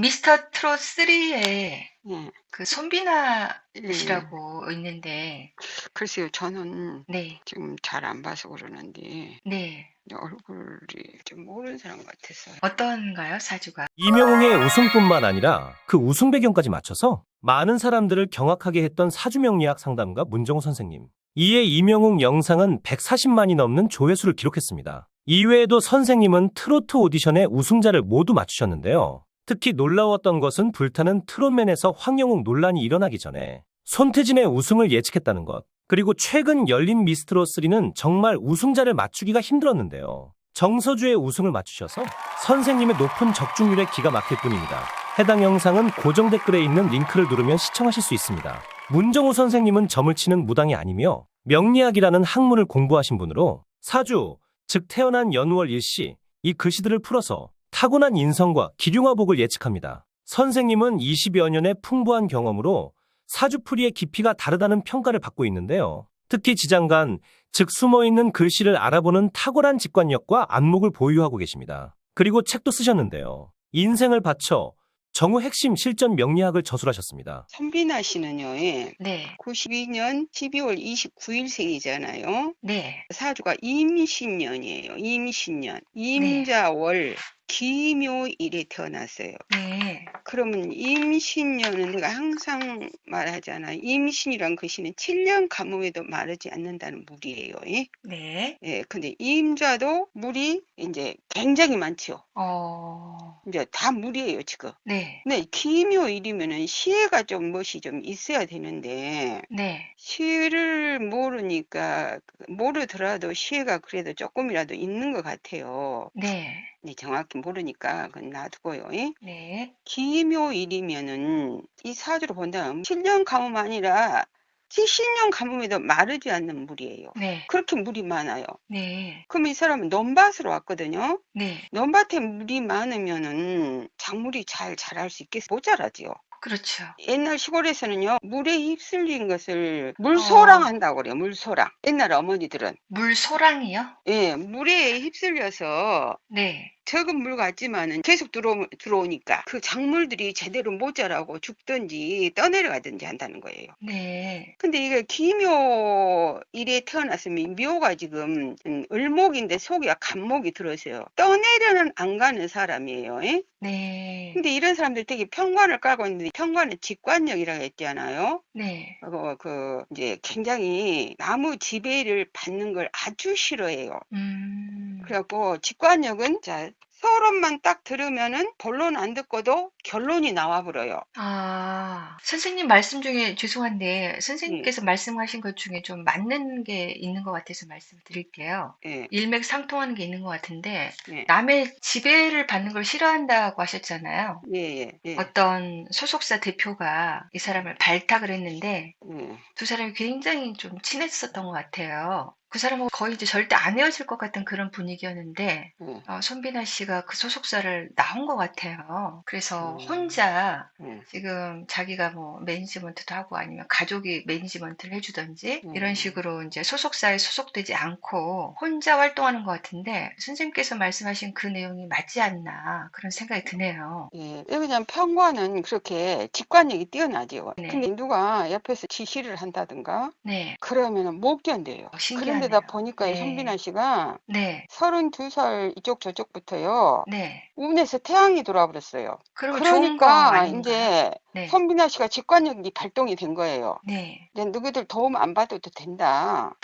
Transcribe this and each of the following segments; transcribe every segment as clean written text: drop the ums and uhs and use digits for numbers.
미스터 트롯 3에 예. 그 손비나 예. 씨라고 있는데, 글쎄요. 저는 네, 지금 잘 안 봐서 그러는데 네. 얼굴이 좀 모르는 사람 같아서요. 어떤가요, 사주가? 이명웅의 우승뿐만 아니라 그 우승 배경까지 맞춰서 많은 사람들을 경악하게 했던 사주명리학 상담가 문정호 선생님. 이에 이명웅 영상은 140만이 넘는 조회수를 기록했습니다. 이외에도 선생님은 트로트 오디션의 우승자를 모두 맞추셨는데요. 특히 놀라웠던 것은 불타는 트롯맨에서 황영웅 논란이 일어나기 전에 손태진의 우승을 예측했다는 것. 그리고 최근 열린 미스트롯3는 정말 우승자를 맞추기가 힘들었는데요. 정서주의 우승을 맞추셔서 선생님의 높은 적중률에 기가 막힐 뿐입니다. 해당 영상은 고정 댓글에 있는 링크를 누르면 시청하실 수 있습니다. 문정호 선생님은 점을 치는 무당이 아니며 명리학이라는 학문을 공부하신 분으로 사주, 즉 태어난 연월 일시, 이 글씨들을 풀어서 타고난 인성과 기륭화복을 예측합니다. 선생님은 20여 년의 풍부한 경험으로 사주풀이의 깊이가 다르다는 평가를 받고 있는데요. 특히 지장간, 즉 숨어있는 글씨를 알아보는 탁월한 직관력과 안목을 보유하고 계십니다. 그리고 책도 쓰셨는데요. 인생을 바쳐 정우 핵심 실전 명리학을 저술하셨습니다. 선비나 씨는요. 예. 네, 92년 12월 29일생이잖아요. 네, 사주가 임신년이에요. 임신년. 네, 임자월 기묘일에 태어났어요. 네, 그러면 임신년은 내가 항상 말하잖아요. 임신이란 글씨는 7년 가뭄에도 마르지 않는다는 물이에요. 예? 네, 예, 근데 임자도 물이 이제 굉장히 많죠. 이제 다 물이에요, 지금. 네, 근데 기묘일이면은 시해가 좀 멋이 좀 있어야 되는데 네, 시를 모르니까 모르더라도 시해가 그래도 조금이라도 있는 것 같아요. 네, 네, 정확히 모르니까 그건 놔두고요. 예? 네, 기묘일이면은 이 사주로 본다면 7년 가뭄 아니라 70년 가뭄에도 마르지 않는 물이에요. 네, 그렇게 물이 많아요. 네, 그럼 이 사람은 논밭으로 왔거든요. 네, 논밭에 물이 많으면은 작물이 잘 자랄 수 있겠어요? 못 자라지요. 그렇죠. 옛날 시골에서는요, 물에 휩쓸린 것을 물소랑 한다고 그래요. 물소랑. 옛날 어머니들은. 물소랑이요? 예, 물에 휩쓸려서 네, 적은 물 같지만은 계속 들어오니까 그 작물들이 제대로 못 자라고 죽든지 떠내려가든지 한다는 거예요. 네, 근데 이게 기묘일에 태어났으면 묘가 지금 을목인데 속에 간목이 들어서요. 떠내려는 안 가는 사람이에요. 예? 네, 근데 이런 사람들 되게 편관을 깔고 있는데 편관은 직관력이라고 했잖아요. 네, 이제 굉장히 나무 지배를 받는 걸 아주 싫어해요. 그래갖고 직관력은 자 서론만 딱 들으면은 본론 안 듣고도 결론이 나와버려요. 선생님 말씀 중에 죄송한데, 예, 선생님께서 말씀하신 것 중에 좀 맞는 게 있는 것 같아서 말씀을 드릴게요. 예, 일맥상통하는 게 있는 것 같은데, 예, 남의 지배를 받는 걸 싫어한다고 하셨잖아요. 예, 예, 예, 어떤 소속사 대표가 이 사람을 발탁을 했는데, 예, 두 사람이 굉장히 좀 친했었던 것 같아요. 그 사람은 거의 이제 절대 안 헤어질 것 같은 그런 분위기였는데, 예, 손비나 씨가 그 소속사를 나온 것 같아요. 그래서 음, 혼자 예, 지금 자기가 뭐 매니지먼트도 하고 아니면 가족이 매니지먼트를 해주든지 이런 음. 식으로 이제 소속사에 소속되지 않고 혼자 활동하는 것 같은데, 선생님께서 말씀하신 그 내용이 맞지 않나 그런 생각이 드네요. 예, 그냥 평관은 그렇게 직관력이 뛰어나죠. 근데 네, 누가 옆에서 지시를 한다든가 네, 그러면은 못 견뎌요. 그런데다 신기하네요. 보니까 네, 손비나 씨가 네, 32살 이쪽 저쪽부터요. 네. 운에서 태양이 돌아 버렸어요. 그러면 좋은 거 그러니까 아닌가요? 인제 네, 손비나 씨가 직관력이 발동이 된 거예요. 네. 이제 "너희들 도움 안 받아도 된다."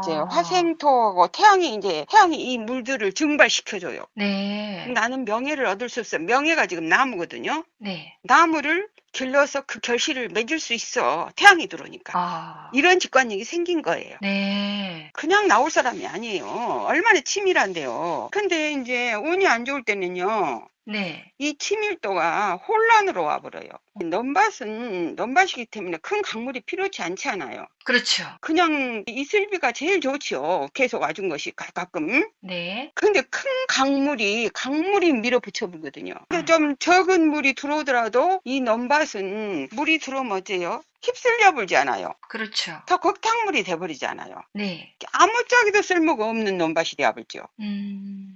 이제 아, 화생토하고 태양이 이 물들을 증발시켜 줘요. 네, 나는 명예를 얻을 수 없어. 명예가 지금 나무거든요. 네. 나무를 길러서 그 결실을 맺을 수 있어. 태양이 들어오니까. 아, 이런 직관력이 생긴 거예요. 네, 그냥 나올 사람이 아니에요. 얼마나 치밀한데요. 근데 이제 운이 안 좋을 때는요. 네. 이 치밀도가 혼란으로 와버려요. 논밭이기 때문에 큰 강물이 필요치 않지 않아요. 그렇죠. 그냥 이슬비가 제일 좋지요. 계속 와준 것이 가끔. 네. 근데 큰 강물이 밀어붙여 보거든요. 근데 음, 좀 적은 물이 들어오더라도 이 논밭은 물이 들어오면 어째요? 휩쓸려 불지 않아요. 그렇죠. 더 곡탕물이 돼버리지 않아요. 네. 아무짝에도 쓸모가 없는 논밭이 되어버리죠.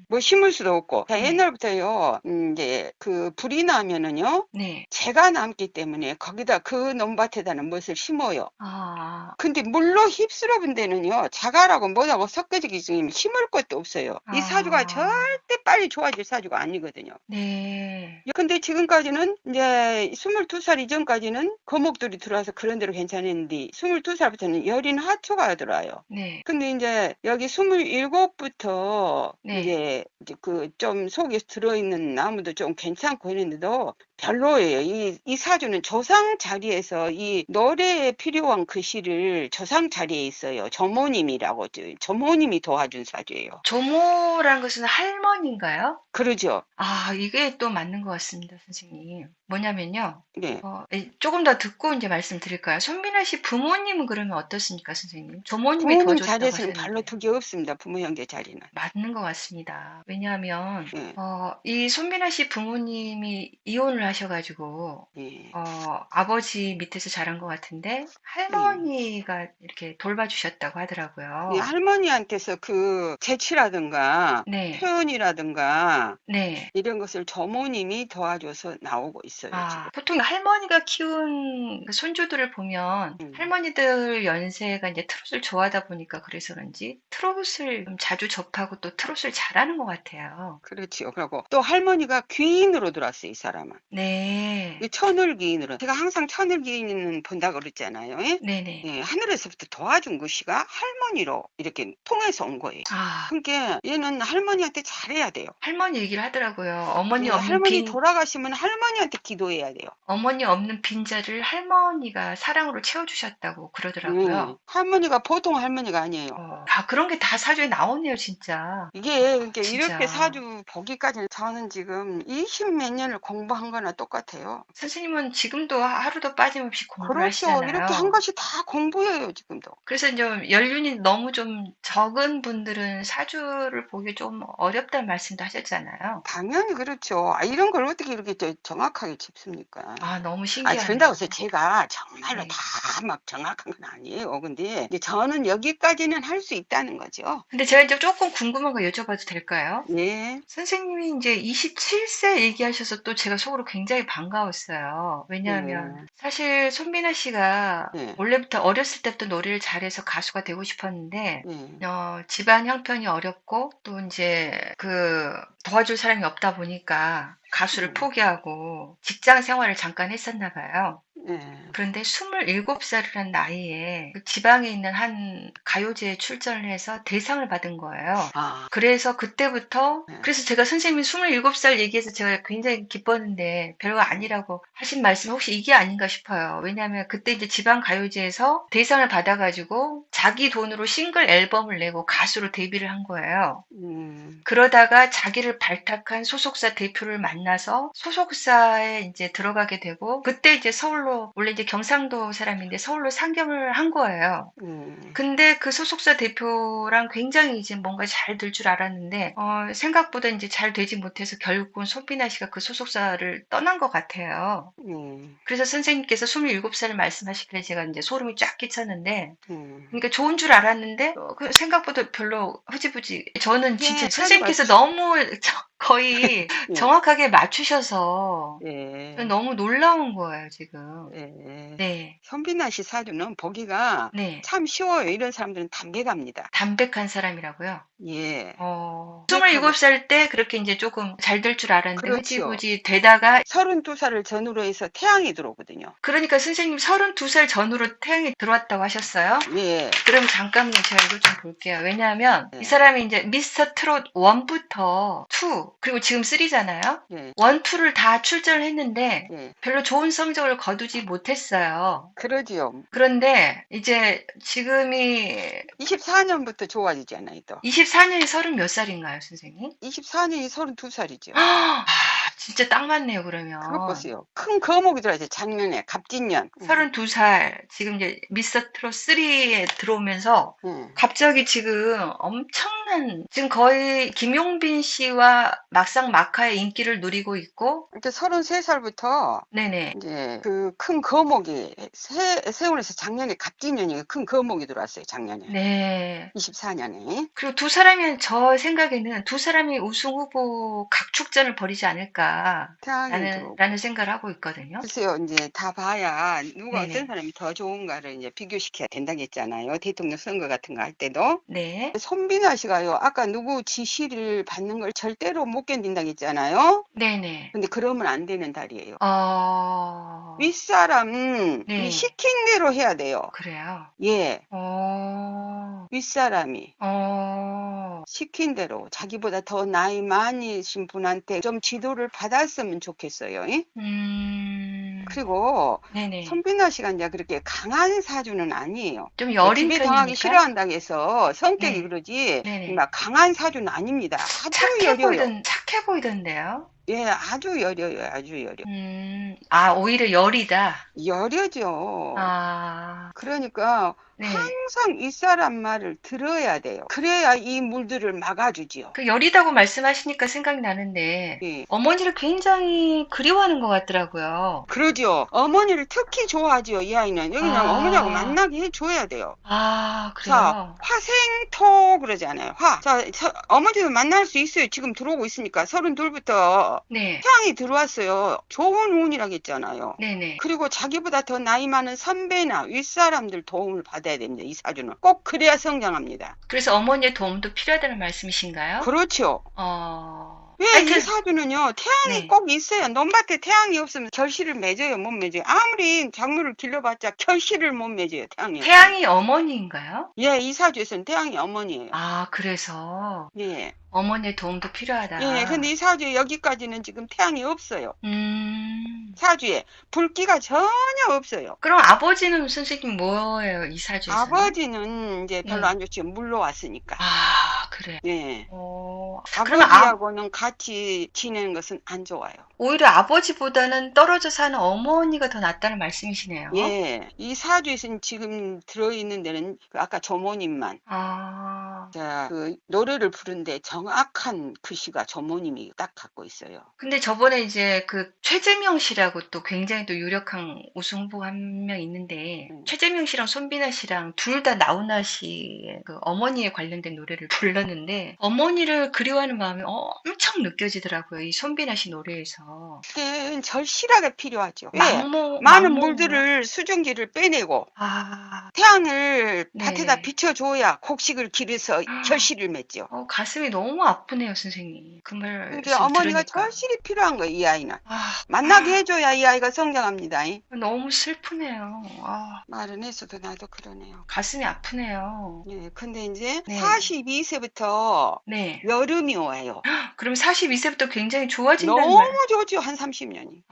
뭐 심을 수도 없고. 자, 네. 옛날부터요, 이제 그 불이 나면은요, 네. 재가 남기 때문에 거기다 그 논밭에다는 무엇을 심어요. 아. 근데 물로 휩쓸어본 데는요, 자갈하고 뭐하고 섞여지기 때문에 심을 것도 없어요. 이 사주가 절대 빨리 좋아질 사주가 아니거든요. 네. 근데 지금까지는 이제 22살 이전까지는 거목들이 들어와서 그런 대로 괜찮았는데 22살부터는 여린 화초가 들어와요. 네. 근데 이제 여기 27부터 네. 이제 그 좀 속에 들어있는 나무도 좀 괜찮고 했는데도 별로예요. 이 사주는 조상 자리에서 이 노래에 필요한 글씨를 조상 자리에 있어요. 조모님이라고, 조모님이 도와준 사주예요. 조모란 것은 할머니인가요? 그러죠. 아, 이게 또 맞는 것 같습니다, 선생님. 뭐냐면요. 네. 조금 더 듣고 이제 말씀드릴까요? 손민아 씨 부모님은 그러면 어떻습니까, 선생님? 조모님이 부모님 도와줬다고 자리에서는 별로 하셨는데. 두개 없습니다. 부모 형제 자리는. 맞는 것 같습니다. 왜냐하면 네. 이 손민아 씨 부모님이 이혼을 하셔가지고 네. 아버지 밑에서 자란 것 같은데 할머니가 이렇게 돌봐주셨다고 하더라고요. 네, 할머니한테서 그 재치라든가 네. 표현이라든가 네. 이런 것을 조모님이 도와줘서 나오고 있어요. 지금. 보통 할머니가 키운 그 손주들을 보면 할머니들 연세가 이제 트롯을 좋아하다 보니까 그래서 그런지 트롯을 좀 자주 접하고 또 트롯을 잘하는 것 같아요. 그렇지요. 그리고 또 할머니가 귀인으로 들어왔어요, 이 사람은. 네. 이 천을귀인으로. 제가 항상 천을귀인은 본다 그랬잖아요. 예? 네네. 예, 하늘에서부터 도와준 것이가 할머니로 이렇게 통해서 온 거예요. 그러니까 얘는 할머니한테 잘해야 돼요. 할머니 얘기를 하더라고요. 어머니 예, 없는 할머니 돌아가시면 할머니한테 기도해야 돼요. 어머니 없는 빈자를 할머니가 사랑으로 채워주셨다고 그러더라고요. 할머니가 보통 할머니가 아니에요. 그런 게 다 사주에 나오네요, 진짜. 이게 그러니까 진짜. 이렇게 사주 보기까지는 저는 지금 20 몇 년을 공부한 거나 똑같아요. 선생님은 지금도 하루도 빠짐없이 공부를 그렇죠. 하시잖아요. 이렇게 한 것이 다 공부예요, 지금도. 그래서 이제 연륜이 너무 좀 적은 분들은 사주를 보기 좀 어렵다는 말씀도 하셨잖아요. 당연히 그렇죠. 이런 걸 어떻게 이렇게 정확하게 짚습니까? 너무 신기하네요. 그런다고 해서 제가 정말로 네. 다 막 정확한 건 아니에요. 근데 이제 저는 여기까지는 할 수 있다는 거죠. 근데 제가 이제 조금 궁금한 거 여쭤봐도 될까요? 예. 선생님이 이제 27세 얘기하셔서 또 제가 속으로 굉장히 반가웠어요. 왜냐하면 사실 손민아 씨가 네. 원래부터 어렸을 때부터 노래를 잘해서 가수가 되고 싶었는데 네. 집안 형편이 어렵고 또 이제 도와줄 사람이 없다 보니까 가수를 포기하고 직장 생활을 잠깐 했었나 봐요. 그런데 27살이라는 나이에 그 지방에 있는 한 가요제에 출전을 해서 대상을 받은 거예요. 그래서 그때부터 그래서 제가 선생님이 27살 얘기해서 제가 굉장히 기뻤는데 별거 아니라고 하신 말씀 혹시 이게 아닌가 싶어요. 왜냐하면 그때 이제 지방 가요제에서 대상을 받아가지고 자기 돈으로 싱글 앨범을 내고 가수로 데뷔를 한 거예요. 그러다가 자기를 발탁한 소속사 대표를 만나서 소속사에 이제 들어가게 되고 그때 이제 서울로 원래 이제 경상도 사람인데 서울로 상경을 한 거예요. 근데 그 소속사 대표랑 굉장히 이제 뭔가 잘 될 줄 알았는데 생각보다 이제 잘 되지 못해서 결국은 손민아 씨가 그 소속사를 떠난 것 같아요. 그래서 선생님께서 27살을 말씀하시길래 제가 이제 소름이 쫙 끼쳤는데 그러니까 좋은 줄 알았는데 생각보다 별로 흐지부지. 저는 진짜 선생님께서 너무 거의 정확하게 맞추셔서 너무 놀라운 거예요, 지금. 네. 손민아 씨 사주는 보기가 참 쉬워요. 이런 사람들은 담백합니다. 담백한 사람이라고요? 예. 27살 때 그렇게 이제 조금 잘 될 줄 알았는데 그렇죠. 흐지부지 되다가 32살을 전후로 해서 태양이 들어오거든요. 그러니까 선생님 32살 전후로 태양이 들어왔다고 하셨어요? 예. 그럼 잠깐만요. 제가 이거 좀 볼게요. 왜냐하면 이 사람이 이제 미스터 트롯 1부터 2 그리고 지금 3잖아요. 1, 2를 다 출전을 했는데 별로 좋은 성적을 거두지 못했어요. 그러지요. 그런데 이제 지금이 24년부터 좋아지잖아요. 또. 24년이 30 몇 살인가요, 선생님? 24년이 32살이죠. 진짜 딱 맞네요, 그러면. 그것 보세요. 큰 거목이 들어왔어요. 작년에 갑진년. 32살 지금 이제 미스터 트롯 3에 들어오면서 갑자기 지금 엄청난 지금 거의 김용빈 씨와 막상 막하의 인기를 누리고 있고 이렇게 33살부터 네네. 이제 그 큰 거목이 세운에서 작년에 갑진년이 큰 거목이 들어왔어요. 작년에. 네. 24년에. 그리고 두 사람이 저 생각에는 두 사람이 우승 후보 각축전을 벌이지 않을까 태양이 들어오고. 라는 생각을 하고 있거든요. 글쎄요, 이제 다 봐야 누가 네네. 어떤 사람이 더 좋은가를 이제 비교시켜야 된다고 했잖아요. 대통령 선거 같은 거 할 때도. 네. 손비나 씨가요, 아까 누구 지시를 받는 걸 절대로 못 견딘다고 했잖아요. 네네. 근데 그러면 안 되는 달이에요. 어... 윗사람은 네. 시킨 대로 해야 돼요. 그래요. 예, 어... 윗사람이 어... 시킨 대로 자기보다 더 나이 많으신 분한테 좀 지도를 받았으면 좋겠어요. 예? 그리고 네네. 손빈아 씨가 이제 그렇게 강한 사주는 아니에요. 좀 여린 집에 당하기 편입니까? 싫어한다고 해서 성격이 네. 그러지 네네. 막 강한 사주는 아닙니다. 아주 착해 여려요. 보이던데요? 예, 아주 여려요. 아주 여려. 아, 오히려 열이다. 여려죠. 아, 그러니까 네. 항상 윗사람 말을 들어야 돼요. 그래야 이 물들을 막아주지요. 그 열이다고 말씀하시니까 생각이 나는데, 예. 어머니를 굉장히 그리워하는 것 같더라고요. 그러죠. 어머니를 특히 좋아하지요. 이 아이는. 여기는 아. 어머니하고 만나게 해줘야 돼요. 아, 그래요? 자, 화생토 그러잖아요. 화. 자, 어머니도 만날 수 있어요. 지금 들어오고 있으니까. 32부터 네. 태양이 들어왔어요. 좋은 운이라고 했잖아요. 네네. 그리고 자기보다 더 나이 많은 선배나 윗사람들 도움을 받아야 됩니다. 이 사주는. 꼭 그래야 성장합니다. 그래서 어머니의 도움도 필요하다는 말씀이신가요? 그렇죠. 왜 이 하여튼, 사주는요, 태양이 네. 꼭 있어요. 논밭에 태양이 없으면 결실을 맺어요, 못 맺어요. 아무리 작물을 길러봤자 결실을 못 맺어요, 태양이. 태양이 어머니인가요? 예, 이 사주에서는 태양이 어머니예요. 아, 그래서 예. 어머니의 도움도 필요하다. 예, 근데 이 사주에 여기까지는 지금 태양이 없어요. 음, 사주에. 불기가 전혀 없어요. 그럼 아버지는 선생님 뭐예요, 이 사주에서는? 아버지는 이제 별로 안 좋죠. 물로 왔으니까. 아, 그래. 예. 그러면 아버지하고는 같이 지내는 것은 안 좋아요. 오히려 아버지보다는 떨어져 사는 어머니가 더 낫다는 말씀이시네요. 예. 이 사주에서는 지금 들어있는 데는 그 아까 조모님만. 아, 자, 그 노래를 부른데 정확한 글씨가 조모님이 딱 갖고 있어요. 근데 저번에 이제 그 최재명 씨라고 또 굉장히 또 유력한 우승 후보 한 명 있는데 최재명 씨랑 손비나 씨랑 둘 다 나훈아 씨의 그 어머니에 관련된 노래를 불렀는데 어머니를 그리워하는 마음이 엄청 느껴지더라고요. 이 손비나 씨 노래에서. 그게 절실하게 필요하죠. 왜? 많은 많은 물들을 수증기를 빼내고 태양을 네. 밭에다 비춰줘야 곡식을 기르서 결실을 맺죠. 가슴이 너무 아프네요, 선생님. 그 말. 그러니까 어머니가 절실히 필요한 거예요, 이 아이는. 만나게 해줘야 이 아이가 성장합니다. 너무 슬프네요. 말은 했어도 나도 그러네요. 가슴이 아프네요. 네, 근데 이제 네. 42세부터 네. 여름이 와요. 그럼 42세부터 굉장히 좋아진다는 너무 말. 좋죠, 한 30년이.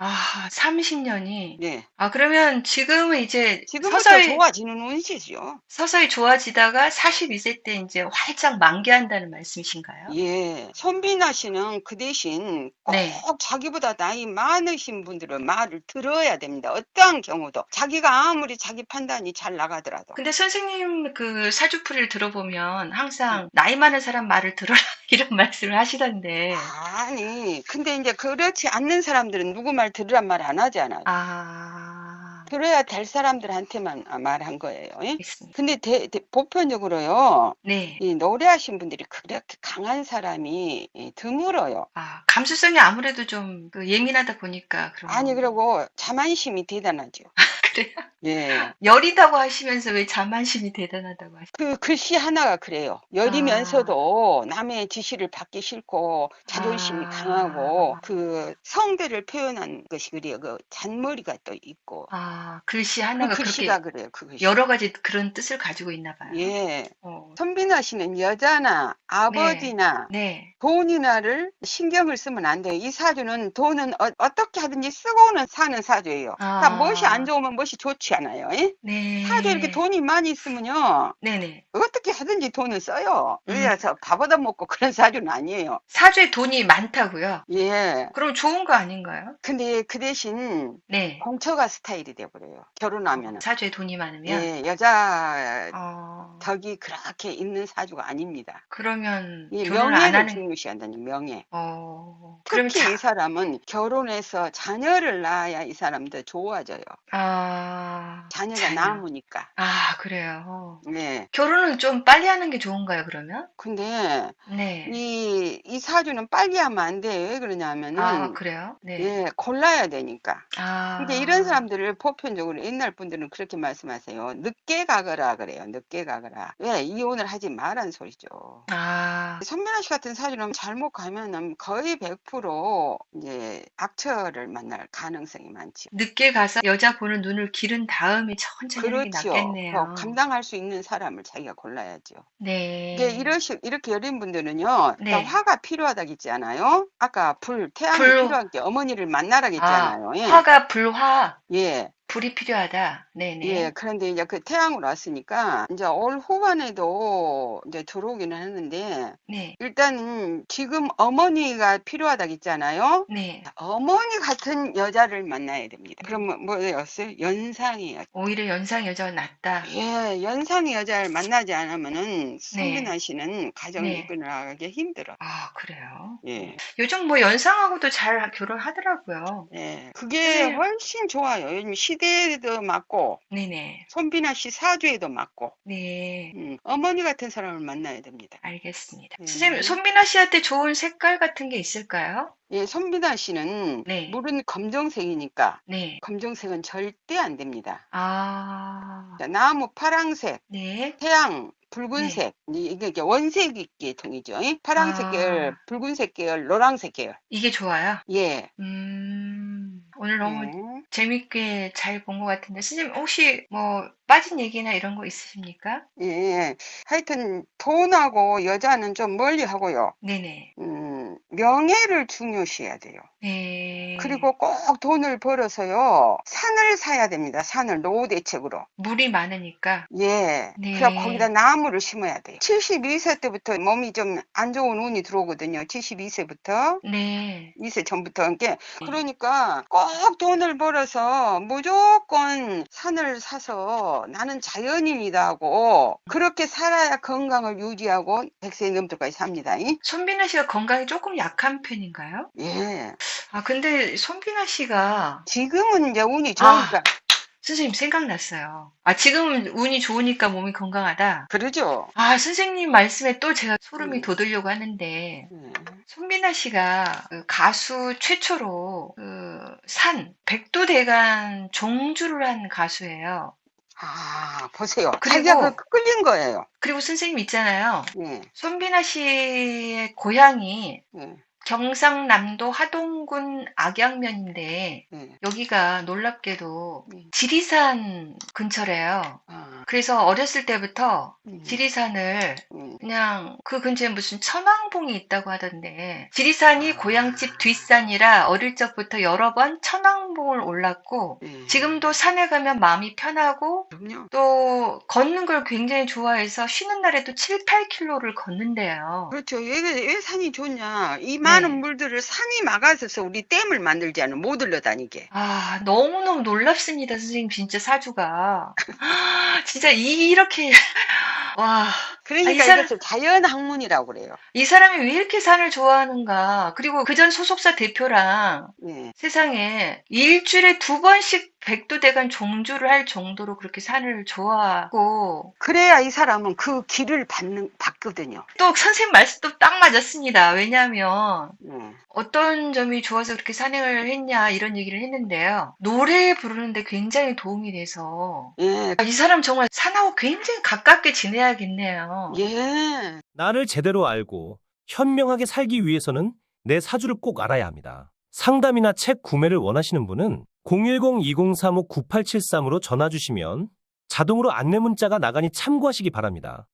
30년이. 네. 그러면 지금은 이제 지금부터 좋아지는 운시죠. 서서히 좋아지다가 42세 때 이제 활짝 만개한다는 말씀이신가요? 예. 손비나 씨는 그 대신 꼭 네. 자기보다 나이 많으신 분들의 말을 들어야 됩니다. 어떠한 경우도. 자기가 아무리 자기 판단이 잘 나가더라도. 근데 선생님 그 사주풀이를 들어보면 항상 나이 많은 사람 말을 들어라 이런 말씀을 하시던데. 아니, 근데 이제 그렇지 않는 사람들은 누구 말 들으란 말 안 하잖아요. 들어야 될 사람들한테만 말한 거예요. 예? 알겠습니다. 근데 보편적으로요. 네. 이 노래하신 분들이 그렇게 강한 사람이 드물어요. 감수성이 아무래도 좀 예민하다 보니까 그런 아니, 거. 그리고 자만심이 대단하죠. 그래요? 예. 여리다고 하시면서 왜 자만심이 대단하다고 하시죠? 그 글씨 하나가 그래요. 여리면서도 남의 지시를 받기 싫고 자존심이 강하고 그 성대를 표현한 것이 그래요. 그 잔머리가 또 있고. 글씨 하나가 그 글씨가 그렇게 그래요. 그 글씨. 여러 가지 그런 뜻을 가지고 있나 봐요. 예. 손비나 씨는 여자나 아버지나 네. 돈이나를 신경을 쓰면 안 돼요. 이 사주는 돈은 어떻게 하든지 쓰고는 사는 사주예요. 그러니까 무엇이 안 좋으면 무엇이 좋지 않아요. 예? 사주에 이렇게 네. 돈이 많이 있으면요. 네네. 어떻게 하든지 돈을 써요. 그래서 밥 얻어먹고 그런 사주는 아니에요. 사주에 돈이 많다고요? 예. 그럼 좋은 거 아닌가요? 근데 그 대신 네. 공처가 스타일이 돼버려요. 결혼하면은. 사주에 돈이 많으면? 예, 여자 어, 덕이 그렇게 있는 사주가 아닙니다. 그러면 이 결혼을 안 명예를 하는, 중요시한다는 명예. 그러면 특히 이 사람은 결혼해서 자녀를 낳아야 이 사람도 좋아져요. 자녀가 자녀. 남으니까. 아, 그래요. 네. 결혼은 좀 빨리 하는 게 좋은가요, 그러면? 근데 네. 이 사주는 빨리 하면 안 돼요. 왜 그러냐면은 그래요? 네. 예, 골라야 되니까. 근데 이런 사람들을 보편적으로 옛날 분들은 그렇게 말씀하세요. 늦게 가거라 그래요. 늦게 가거라. 왜? 이혼을 하지 말란 소리죠. 손민아 씨 같은 사주는 잘못 가면은 거의 100% 이제 악처를 만날 가능성이 많죠. 늦게 가서 여자 보는 눈을 기른 다음에 천천히 하는 게 그렇죠. 낫겠네요. 감당할 수 있는 사람을 자기가 골라야죠. 네. 이게 이렇게 여린 분들은요, 네. 화가 필요하다고 했잖아요. 아까 태양이 필요한 게 어머니를 만나라고 했잖아요. 예. 화가 불화. 예. 불이 필요하다. 네네. 예, 그런데 이제 그 태양으로 왔으니까 이제 올 후반에도 이제 들어오기는 하는데 네. 일단은 지금 어머니가 필요하다고 했잖아요. 네. 어머니 같은 여자를 만나야 됩니다. 그러면 뭐였어요? 연상의 여자. 오히려 연상 여자가 낫다. 예, 연상의 여자를 만나지 않으면은 네. 손민아 씨는 가정을 네. 이끌어나가기 힘들어. 그래요? 예. 요즘 뭐 연상하고도 잘 결혼하더라고요. 예, 그게 훨씬 좋아요. 요즘 시대에도 맞고, 네네. 손빈아 씨 사주에도 맞고, 네. 어머니 같은 사람을 만나야 됩니다. 알겠습니다. 예. 선생님, 손민아 씨한테 좋은 색깔 같은 게 있을까요? 예, 손빈아 씨는 네. 물은 검정색이니까 네. 검정색은 절대 안 됩니다. 아, 자, 나무 파랑색, 네. 태양 붉은색, 이게 원색 계통이죠. 예? 파랑색 계열, 붉은색 계열, 노란색 계열. 이게 좋아요? 예. 오늘 너무 예. 재밌게 잘 본 것 같은데, 선생님 혹시 뭐 빠진 얘기나 이런 거 있으십니까? 예. 하여튼 돈하고 여자는 좀 멀리 하고요. 네네. 명예를 중요시해야 돼요. 네. 그리고 꼭 돈을 벌어서요. 산을 사야 됩니다. 산을 노후 대책으로. 물이 많으니까. 예. 네. 그래서 거기다 나무를 심어야 돼요. 72세 때부터 몸이 좀 안 좋은 운이 들어오거든요. 72세부터. 네. 2세 전부터. 그러니까 꼭 돈을 벌어서 무조건 산을 사서 나는 자연인이다 하고 그렇게 살아야 건강을 유지하고 100세 넘도까지 삽니다. 손빈아 씨가 건강이 조금 약한 편인가요? 예. 근데 손빈아 씨가 지금은 이제 운이 좋으니까. 선생님 생각났어요. 지금은 운이 좋으니까 몸이 건강하다. 그러죠. 선생님 말씀에 또 제가 소름이 돋으려고 하는데 손민아 씨가 그 가수 최초로 백두대간 종주를 한 가수예요. 보세요. 그리고- 자기가 끌린 거예요. 그리고 선생님 있잖아요. 예. 손민아 씨의 고향이 예. 경상남도 하동군 악양면인데 예. 여기가 놀랍게도 네. 지리산 근처래요. 그래서 어렸을 때부터 지리산을 그냥 그 근처에 무슨 천왕봉이 있다고 하던데 지리산이 고향집 뒷산이라 어릴 적부터 여러 번 천왕봉을 올랐고 지금도 산에 가면 마음이 편하고 그럼요. 또 걷는 걸 굉장히 좋아해서 쉬는 날에도 7, 8km를 걷는데요. 그렇죠. 왜 산이 좋냐. 이 많은 물들을 산이 막아서서 우리 댐을 만들지 않으면 못 흘러다니게. 너무너무 놀랍습니다, 선생님. 진짜 사주가. 진짜 이렇게 와. 그러니까 이것을 자연학문이라고 그래요. 이 사람이 왜 이렇게 산을 좋아하는가. 그리고 그전 소속사 대표랑 세상에 일주일에 2번씩 백두대간 종주를 할 정도로 그렇게 산을 좋아하고 그래야 이 사람은 그 길을 받거든요. 또 선생님 말씀도 딱 맞았습니다. 왜냐하면 어떤 점이 좋아서 그렇게 산행을 했냐 이런 얘기를 했는데요. 노래 부르는데 굉장히 도움이 돼서 이 사람 정말 산하고 굉장히 가깝게 지내야겠네요. 예. 나를 제대로 알고 현명하게 살기 위해서는 내 사주를 꼭 알아야 합니다. 상담이나 책 구매를 원하시는 분은 010-2035-9873으로 전화 주시면 자동으로 안내 문자가 나가니 참고하시기 바랍니다.